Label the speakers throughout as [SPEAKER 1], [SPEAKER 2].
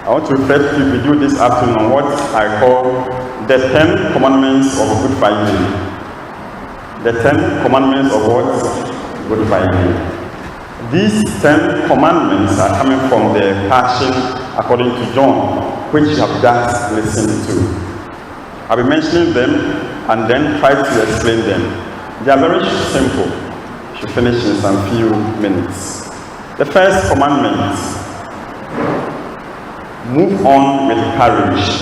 [SPEAKER 1] I want to reflect with you this afternoon on what I call the 10 commandments of Good Friday. The 10 commandments of what? Good Friday. These 10 commandments are coming from the Passion according to John, which you have just listened to. I'll be mentioning them and then try to explain them. They are very simple. We should finish in some few minutes. The first commandment: move on with courage.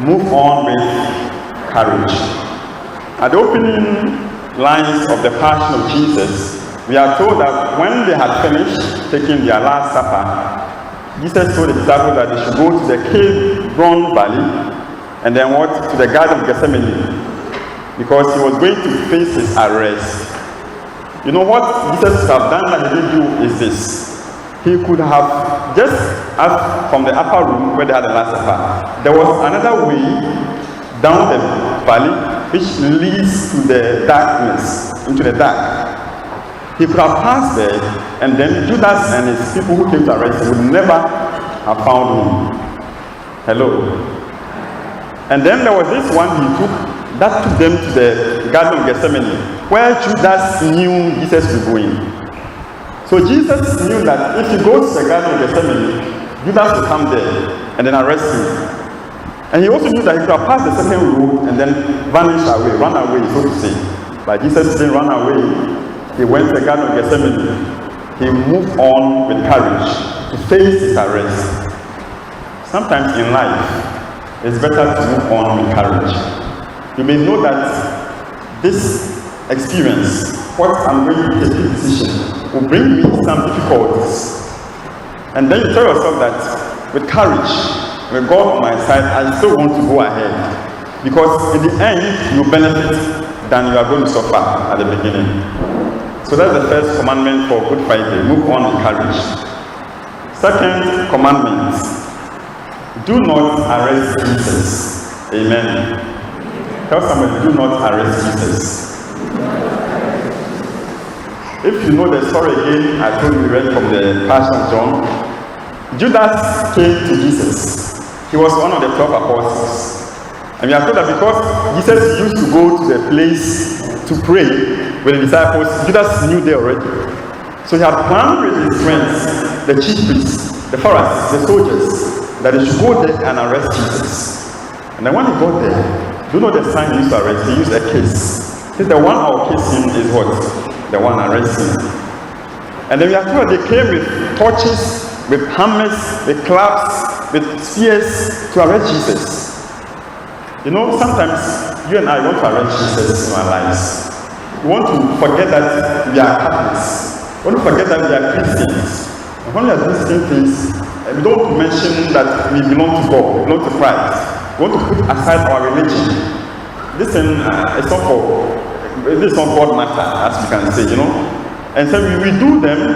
[SPEAKER 1] Move on with courage. At the opening lines of the Passion of Jesus, we are told that when they had finished taking their last supper, Jesus told the disciples that they should go to the Kidron Valley and then what? To the Garden of Gethsemane, because he was going to face his arrest. You know what Jesus could have done that he didn't do is this. He could have just asked from the upper room where they had the last supper. There was another way down the valley which leads to the darkness, into the dark. He could have passed there, and then Judas and his people who came to arrest him would never have found him. Hello. And then there was this one he took that took them to the Garden of Gethsemane, where Judas knew Jesus was going. So Jesus knew that if he goes to the Garden of Gethsemane, Judas will come there and then arrest him. And he also knew that he could have passed the second road and then vanish away, run away, so to say. But Jesus didn't run away. He went to the Garden of Gethsemane. He moved on with courage to face his arrest. Sometimes in life, it's better to move on with courage. You may know that this experience, what I'm going to take a decision, will bring me some difficulties. And then you tell yourself that with courage, with God on my side, I still want to go ahead. Because in the end, you benefit than you are going to suffer at the beginning. So that's the first commandment for Good Friday. Move on with courage. Second commandment: do not arrest Jesus. Amen. Tell somebody, do not arrest Jesus. If you know the story again, I told you we read from the Passion of John. Judas came to Jesus. He was one of the 12 apostles. And we are told that because Jesus used to go to the place to pray with the disciples, Judas knew there already. So he had planned with his friends, the chief priests, the Pharisees, the soldiers, that they should go there and arrest Jesus. And then when he got there, do you know the sign he used to arrest? He used a case. He said, the one I'll kiss him is what? The one arresting. And then we are told they came with torches, with hammers, with clubs, with spears to arrest Jesus. You know, sometimes you and I want to arrest Jesus in our lives. We want to forget that we are Catholics. We want to forget that we are Christians. And when we are doing certain things, we don't mention that we belong to God, we belong to Christ. We want to put aside our religion. This is not God matter, as we can say, you know. And so we do them,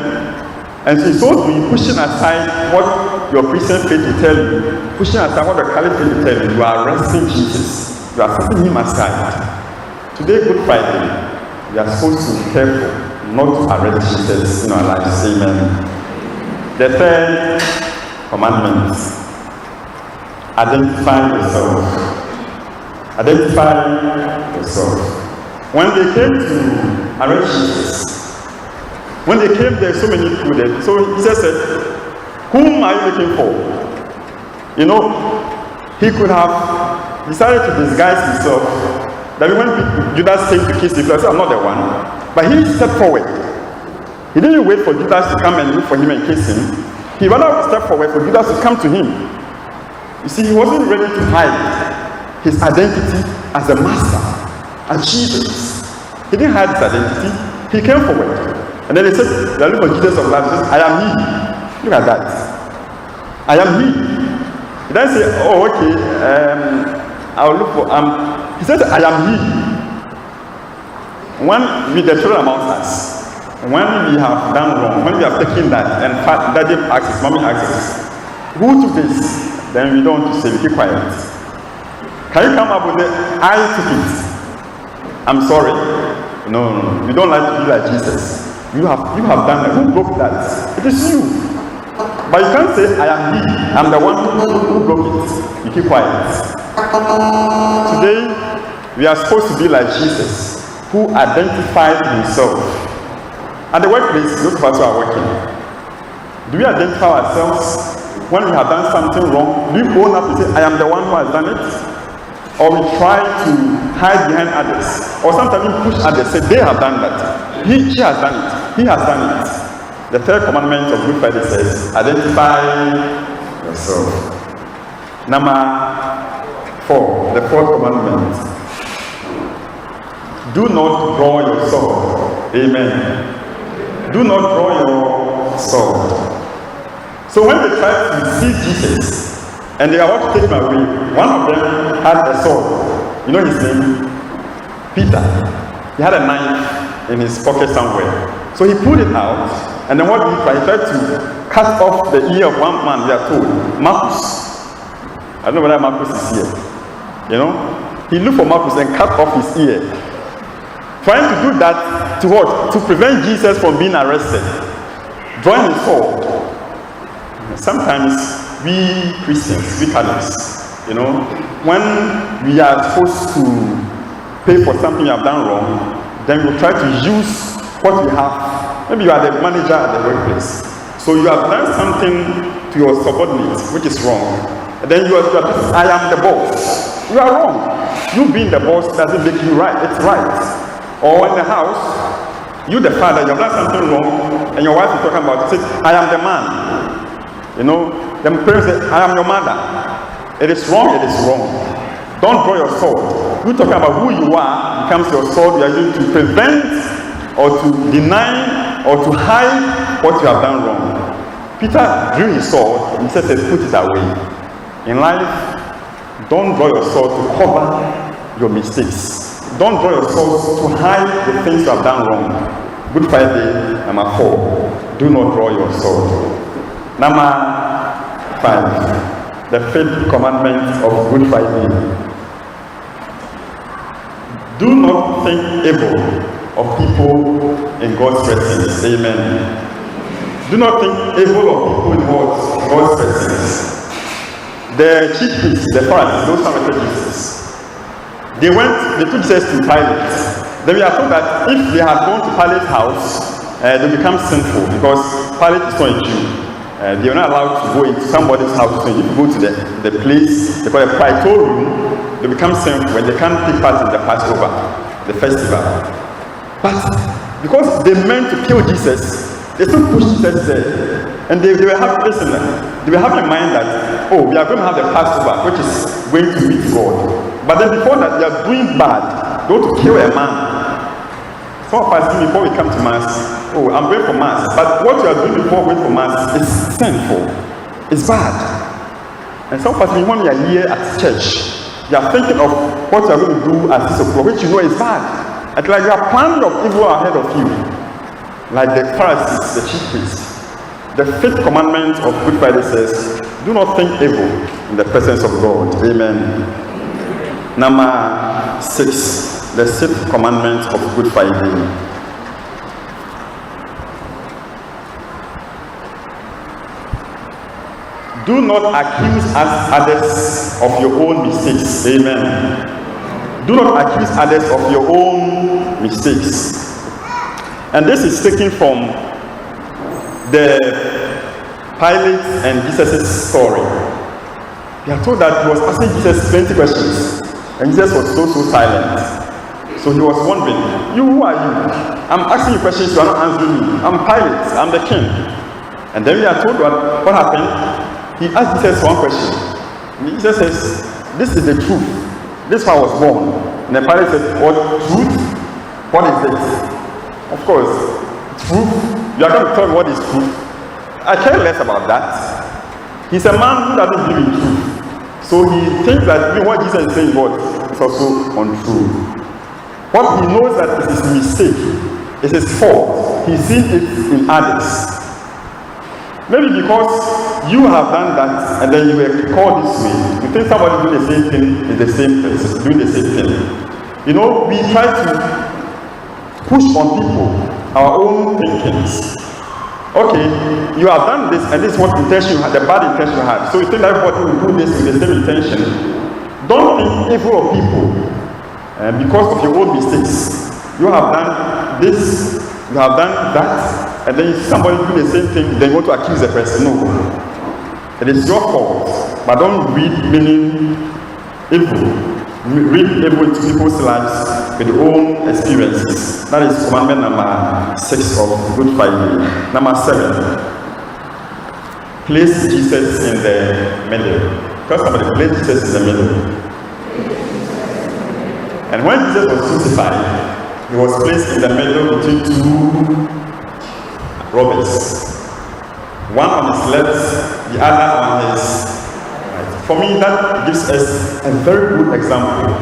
[SPEAKER 1] and so it's also pushing aside what your Christian faith will tell you, pushing aside what the Catholic faith will tell you. You are arresting Jesus. You are setting him aside. Today, Good Friday, we are supposed to be careful not to arrest Jesus in our lives. Amen. The third commandment: identify yourself. Identify yourself. When they came to arrest Jesus, when they came there, so many people there. So Jesus said, whom are you looking for? You know, he could have decided to disguise himself. That when Judas came to kiss the flesh, I'm not the one. But he stepped forward. He didn't wait for Judas to come and look for him and kiss him. He rather stepped forward for Judas to come to him. You see, he wasn't ready to hide his identity as a master, as Jesus. He didn't hide his identity. He came forward. And then they said, they look for Jesus of Nazareth. I am he. Look at that. I am he. He didn't say, oh, okay, I'll look for, he said, I am he. When we, the children amongst us, when we have done wrong, when we have taken that, and daddy asks us, mommy asks us, who took this? Then we don't want to say, we keep quiet. Can you come up with the, I took it? I'm sorry. No. You don't like to be like Jesus. You have done that. Who broke that? It is you. But you can't say, I am he, I'm the one who broke it. You keep quiet. Today, we are supposed to be like Jesus, who identified himself. At the workplace, those of us who are working, do we identify ourselves when we have done something wrong? Do we own up and say, I am the one who has done it? Or we try to hide behind others? Or sometimes we push others, say, they have done that. She has done it. He has done it. The third commandment of Good Friday says, identify yourself. Number 4, the fourth commandment. Do not draw your sword. Amen. Do not draw your sword. So when they tried to seize Jesus, and they are about to take him away, one of them had a sword. You know his name? Peter. He had a knife in his pocket somewhere. So he pulled it out, and then what did he try? He tried to cut off the ear of one man, we are told, Marcus. I don't know whether Marcus is here. You know? He looked for Marcus and cut off his ear. Trying to do that to what? To prevent Jesus from being arrested. Drawing his sword. Sometimes we Christians, we Catholics, you know, when we are supposed to pay for something you have done wrong, then we try to use what we have. Maybe you are the manager at the workplace, so you have done something to your subordinates which is wrong, and then you are I am the boss. You are wrong. You being the boss doesn't make you right. It's right. Or in the house, you the father, you have done something wrong, and your wife is talking about it, says, I am the man. You know, the parents say, I am your mother. It is wrong, it is wrong. Don't draw your sword. You talking about who you are becomes your sword. You are using to prevent or to deny or to hide what you have done wrong. Peter drew his sword and he said, put it away. In life, don't draw your sword to cover your mistakes. Don't draw your sword to hide the things you have done wrong. Good Friday, number 4. Do not draw your sword. Number 5, the 5th commandment of Good Friday. Do not think evil of people in God's presence. Amen. Do not think evil of people in God's presence. The chief priests, the Pharisees, those who hated Jesus, they took Jesus to Pilate. Then we are told that if they had gone to Pilate's house, they become sinful because Pilate is not a Jew. They are not allowed to go into somebody's house. So if you go to the place they call a praetorium, they become sinful when they can't take part in the Passover, the festival. But because they meant to kill Jesus, they still pushed Jesus there. And they were having in mind that, we are going to have the Passover, which is going to meet God. But then before that, they are doing bad. They want to kill a man. Some of us, before we come to Mass, I'm going for Mass. But what you are doing before going for Mass is sinful. It's bad. And some of us, when we are here at church, you are thinking of what you are going to do at 6 o'clock, which you know is bad. It's like you are planning of evil ahead of you. Like the Pharisees, the chief priests. The 5th commandment of Good Friday says, do not think evil in the presence of God. Amen. Number 6, the 6th commandment of Good Friday. Do not accuse others of your own mistakes. Amen. Do not accuse others of your own mistakes. And this is taken from the Pilate and Jesus' story. We are told that he was asking Jesus 20 questions, and Jesus was so silent. So he was wondering, who are you? I'm asking you questions, you are not answering me. I'm Pilate, I'm the king. And then we are told what happened. He asked Jesus one question. And Jesus says, this is the truth. This is how I was born. And then Pilate said, what truth? What is it? Of course, truth. You are going to tell me what is truth. I care less about that. He's a man who doesn't believe in truth. So he thinks that what Jesus is saying is also untrue. What he knows that it is a mistake, it is fault. He sees it in others. Maybe because you have done that and then you were called this way, you think somebody doing the same thing is the same person, doing the same thing. You know, we try to push on people our own thinkings. okay, you have done this, and this is what intention you had, the bad intention you had. So you think that everybody will do this with the same intention. Don't think evil of people because of your own mistakes. You have done this, you have done that, and then somebody do the same thing, then you want to accuse the person. No. It is your fault, but don't read meaning evil. Read evil into people's lives with your own experiences. That is commandment number 6 of Good Friday. Number 7, place Jesus in the middle. Tell somebody, place Jesus in the middle. And when Jesus was crucified, he was placed in the middle between two robbers. One on his left, the other on his right. For me, that gives us a very good example.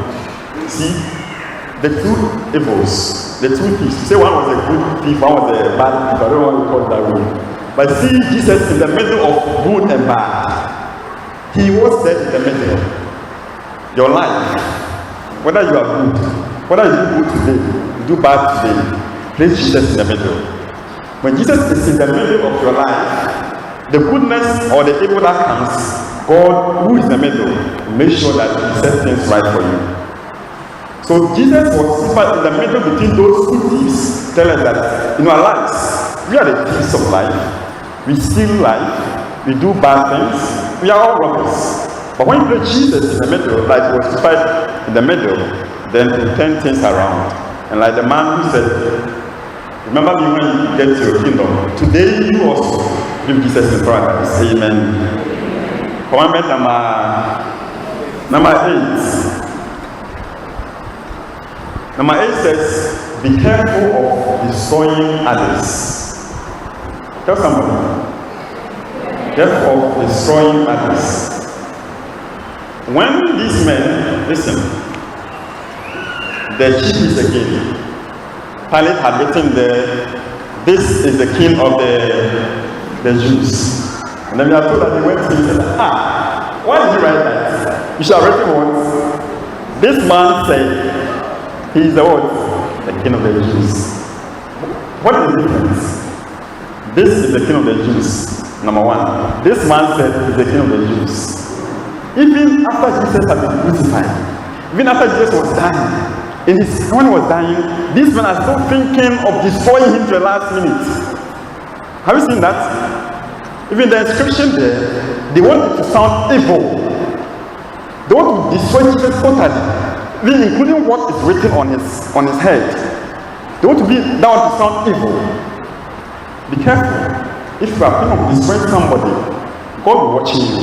[SPEAKER 1] See, the two evils, the two thieves. You say one was a good thief, one was a bad thief. I don't want to call it that way. But see Jesus in the middle of good and bad. He was there in the middle. Your life, whether you are good, whether you do good today, you do bad today, place Jesus in the middle. When Jesus is in the middle of your life, the goodness or the evil that comes, God, who is in the middle, make sure that He sets things right for you. So Jesus was in the middle between those two thieves, telling us that in our lives, we are the thieves of life. We steal life, we do bad things, we are all robbers. But when you put Jesus in the middle, like he was crucified in the middle, then He turn things around. And like the man who said, remember me when you get to your kingdom. Today you also give Jesus in paradise. Amen. Commandment number 8. Number 8 says, be careful of destroying others. Tell somebody. Careful of destroying others. When these men, listen, the chief is again. Pilate had written this is the king of the Jews. And then we are told that they went to him and said, why did you write that? You should have written what? This man said, he is the what? The king of the Jews. What is the difference? This is the king of the Jews, number 1. This man said, he's the king of the Jews. Even after Jesus had been crucified, even after Jesus was dying, when he was dying, these men are still thinking of destroying him to the last minute. Have you seen that? Even the inscription there, they want it to sound evil. They want to destroy Jesus totally, including what is written on his head. They want that one to sound evil. Be careful. If you are thinking of destroying somebody, God will be watching you.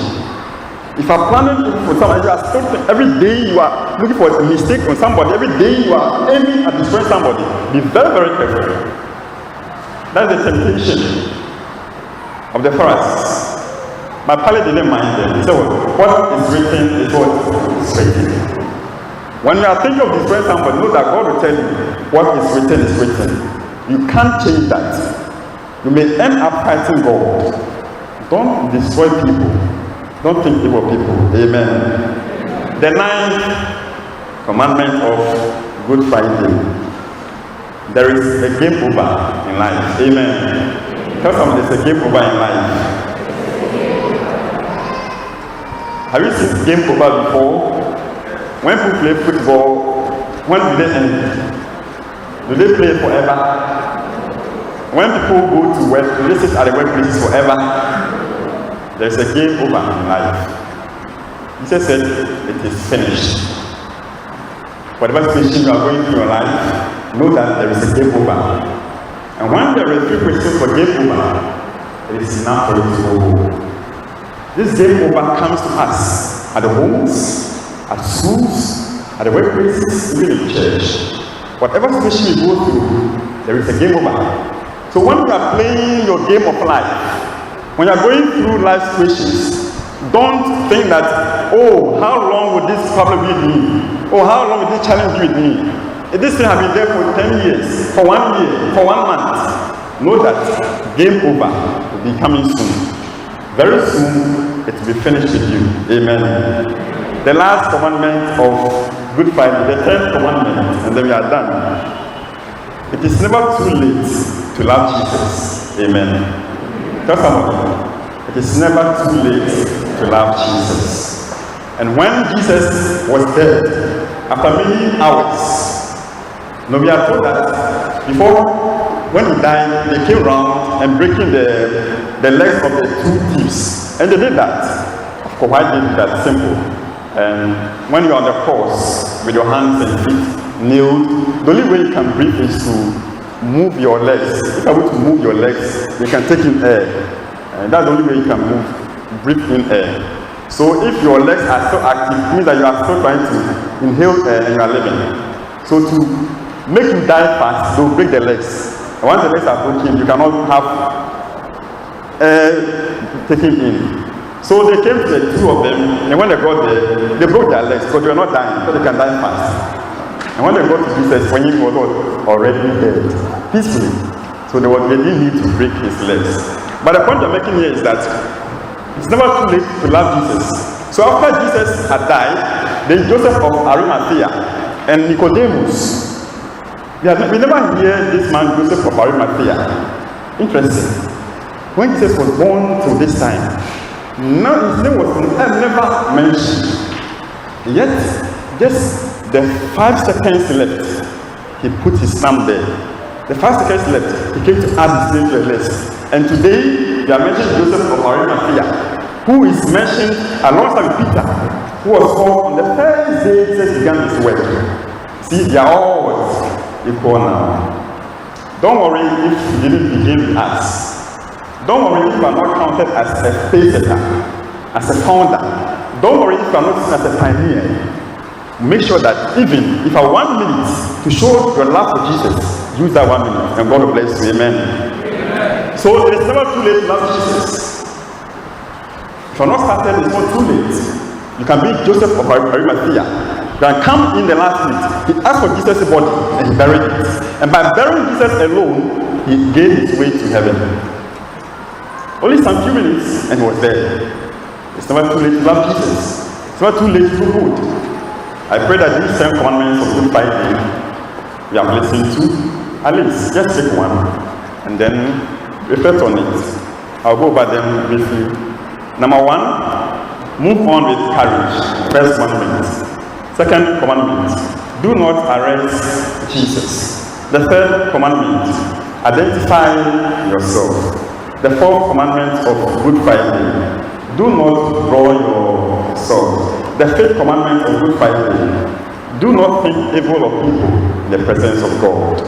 [SPEAKER 1] If you are planning for somebody, you are still every day you are looking for a mistake on somebody, every day you are aiming at destroying somebody, be very, very careful. That's the temptation of the Pharisees. But Pilate didn't mind them. He said, what is written is what is written. When you are thinking of destroying somebody, know that God will tell you what is written is written. You can't change that. You may end up fighting God. Don't destroy people. Don't think evil people. Amen. The 9th commandment of Good Friday. There is a game over in life. Amen. Tell someone there's a game over in life. Have you seen game over before? When people play football, when do they end? Do they play forever? When people go to work, do they sit at the workplaces forever? There's a game over in life. Jesus said, it is finished. Whatever situation you are going through your life, know that there is a game over. And when there are 3 questions for game over, it is enough for you to go home. This game over comes to us at the homes, at schools, at the workplaces, even in church. Whatever situation you go through, there is a game over. So when you are playing your game of life, when you are going through life situations, don't think that, oh, how long will this problem be with me? Oh, how long will this challenge be with me? If this thing has been there for 10 years, for 1 year, for 1 month, know that game over will be coming soon. Very soon, it will be finished with you. Amen. The last commandment of Good Friday, the 10th commandment, and then we are done. It is never too late to love Jesus. Amen. Tell somebody, it is never too late to love Jesus. And when Jesus was dead, after many hours, we are told that before, when he died, they came around and breaking the legs of the two thieves. And they did that. Of course, why they did that? Simple. And when you're on the cross with your hands and feet nailed, the only way you can breathe is to move your legs. If I were to move your legs, you can take in air. And that's the only way you can breathe in air. So if your legs are still active, it means that you are still trying to inhale air and you are living. So to make you die fast, they'll break the legs. And once the legs are broken, you cannot have air taken in. So they came to the two of them, and when they got there, they broke their legs because they were not dying, so they can die fast. And when they got to Jesus, when he was already dead, peacefully, so they didn't need to break his legs. But the point I'm making here is that it's never too late to love Jesus. So after Jesus had died, then Joseph of Arimathea and Nicodemus. We never hear this man Joseph of Arimathea. Interesting. When Jesus was born till this time, no, his name was never mentioned. Yet, just the 5 seconds left, he put his thumb there. The 5 seconds left, he came to add his name to the list. And today, we are mentioning Joseph of Arimathea, who is mentioned alongside Peter, who was called on the first day Jesus began his work. See, they are all equal now. Don't worry if you didn't begin with us. Don't worry if you are not counted as a pacesetter, as a founder. Don't worry if you are not seen as a pioneer. Make sure that even if I 1 minute to show your love for Jesus, use that 1 minute, and God will bless you. Amen. So it is never too late to love Jesus. If you are not started, it's not too late. You can be Joseph of Arimathea. You can come in the last minute. He asked for Jesus' body and he buried it. And by burying Jesus alone, he gave his way to heaven. Only some few minutes and he was there. It's never too late to love Jesus. It's never too late to do good. I pray that these 10 commandments of Good Friday we have listened to, at least just take one and then reflect on it. I'll go over them briefly. Number 1, move on with courage. First commandment. Second commandment, do not arrest Jesus. The third commandment, identify yourself. The fourth commandment of Good Friday, do not draw your sword. The fifth commandment of Good Friday, do not think evil of people in the presence of God.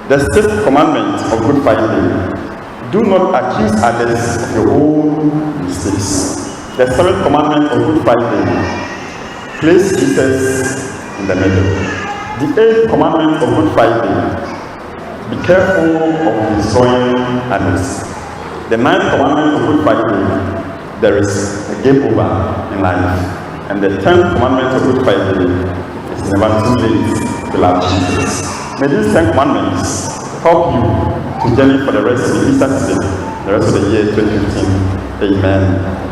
[SPEAKER 1] The sixth commandment of Good Friday, do not accuse others of your own mistakes. The seventh commandment of Good Friday, place Jesus in the middle. The eighth commandment of Good Friday, be careful of destroying others. The ninth commandment of Good Friday, there is a game over in life. And the 10th commandment of Good Friday is never too late to love Jesus. May these 10 commandments help you to journey for the rest of the Easter season, the rest of the year 2015. Amen.